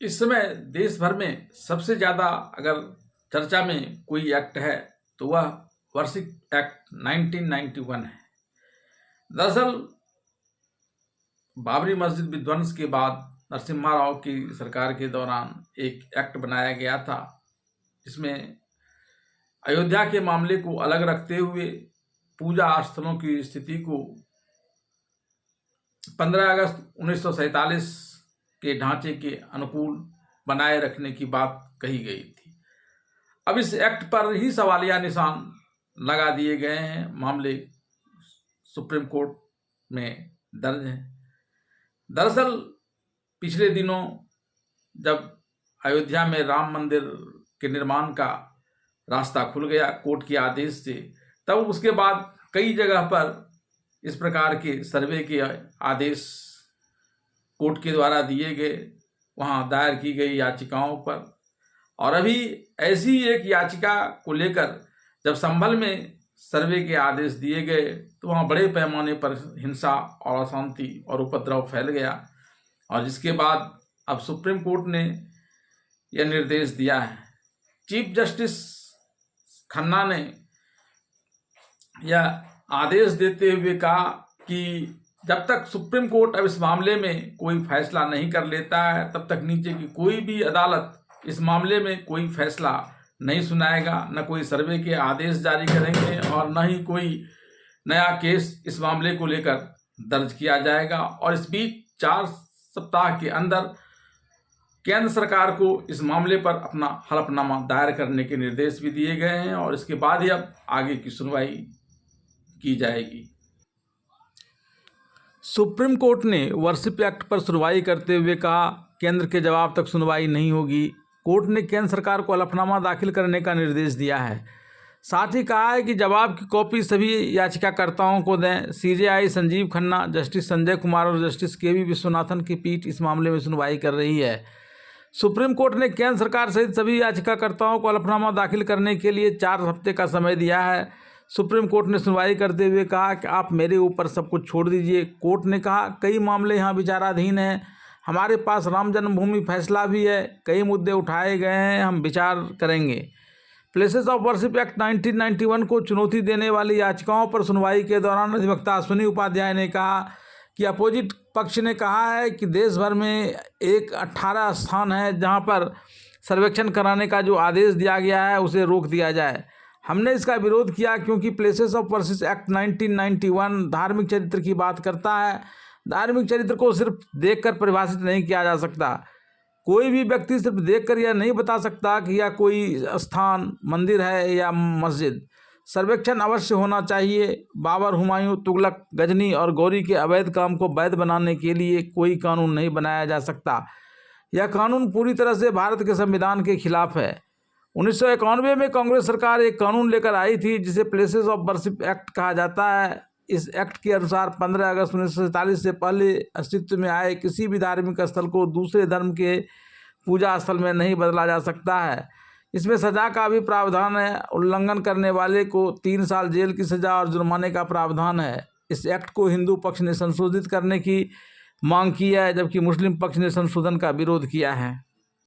इस समय देश भर में सबसे ज़्यादा अगर चर्चा में कोई एक्ट है तो वह वार्षिक एक्ट 1991 है। दरअसल बाबरी मस्जिद विध्वंस के बाद नरसिम्हा राव की सरकार के दौरान एक एक्ट बनाया गया था, जिसमें अयोध्या के मामले को अलग रखते हुए पूजा स्थलों की स्थिति को 15 अगस्त 1947 के ढांचे के अनुकूल बनाए रखने की बात कही गई थी। अब इस एक्ट पर ही सवालिया निशान लगा दिए गए हैं। मामले सुप्रीम कोर्ट में दर्ज है। दरअसल पिछले दिनों जब अयोध्या में राम मंदिर के निर्माण का रास्ता खुल गया कोर्ट के आदेश से, तब उसके बाद कई जगह पर इस प्रकार के सर्वे के आदेश कोर्ट के द्वारा दिए गए, वहां दायर की गई याचिकाओं पर। और अभी ऐसी एक याचिका को लेकर जब संभल में सर्वे के आदेश दिए गए तो वहां बड़े पैमाने पर हिंसा और अशांति और उपद्रव फैल गया, और जिसके बाद अब सुप्रीम कोर्ट ने यह निर्देश दिया है। चीफ जस्टिस खन्ना ने यह आदेश देते हुए कहा कि जब तक सुप्रीम कोर्ट अब इस मामले में कोई फैसला नहीं कर लेता है, तब तक नीचे की कोई भी अदालत इस मामले में कोई फैसला नहीं सुनाएगा, न कोई सर्वे के आदेश जारी करेंगे और न ही कोई नया केस इस मामले को लेकर दर्ज किया जाएगा। और इस बीच 4 सप्ताह के अंदर केंद्र सरकार को इस मामले पर अपना हलफनामा दायर करने के निर्देश भी दिए गए हैं, और इसके बाद ही अब आगे की सुनवाई की जाएगी। सुप्रीम कोर्ट ने वर्शिप एक्ट पर सुनवाई करते हुए कहा, केंद्र के जवाब तक सुनवाई नहीं होगी। कोर्ट ने केंद्र सरकार को हलफनामा दाखिल करने का निर्देश दिया है। साथ ही कहा है कि जवाब की कॉपी सभी याचिकाकर्ताओं को दें। सीजेआई संजीव खन्ना, जस्टिस संजय कुमार और जस्टिस केवी विश्वनाथन की पीठ इस मामले में सुनवाई कर रही है। सुप्रीम कोर्ट ने केंद्र सरकार सहित सभी याचिकाकर्ताओं को हलफनामा दाखिल करने के लिए 4 हफ्ते का समय दिया है। सुप्रीम कोर्ट ने सुनवाई करते हुए कहा कि आप मेरे ऊपर सब कुछ छोड़ दीजिए। कोर्ट ने कहा, कई मामले यहाँ विचाराधीन हैं, हमारे पास राम जन्मभूमि फैसला भी है, कई मुद्दे उठाए गए हैं, हम विचार करेंगे। प्लेसेस ऑफ वर्शिप एक्ट 1991 को चुनौती देने वाली याचिकाओं पर सुनवाई के दौरान अधिवक्ता अश्विनी उपाध्याय ने कहा कि अपोजिट पक्ष ने कहा है कि देश भर में 18 स्थान है जहां पर सर्वेक्षण कराने का जो आदेश दिया गया है उसे रोक दिया जाए। हमने इसका विरोध किया क्योंकि प्लेसेस ऑफ वर्शिप एक्ट 1991 धार्मिक चरित्र की बात करता है। धार्मिक चरित्र को सिर्फ देखकर परिभाषित नहीं किया जा सकता। कोई भी व्यक्ति सिर्फ देखकर यह नहीं बता सकता कि यह कोई स्थान मंदिर है या मस्जिद। सर्वेक्षण अवश्य होना चाहिए। बाबर, हुमायूं, तुगलक, गजनी और गौरी के अवैध काम को वैध बनाने के लिए कोई कानून नहीं बनाया जा सकता। यह कानून पूरी तरह से भारत के संविधान के खिलाफ है। 1991 में कांग्रेस सरकार एक कानून लेकर आई थी जिसे प्लेसेस ऑफ वर्शिप एक्ट कहा जाता है। इस एक्ट के अनुसार 15 अगस्त 1947 से पहले अस्तित्व में आए किसी भी धार्मिक स्थल को दूसरे धर्म के पूजा स्थल में नहीं बदला जा सकता है। इसमें सजा का भी प्रावधान है। उल्लंघन करने वाले को 3 साल जेल की सजा और जुर्माने का प्रावधान है। इस एक्ट को हिंदू पक्ष ने संशोधित करने की मांग की है, जबकि मुस्लिम पक्ष ने संशोधन का विरोध किया है।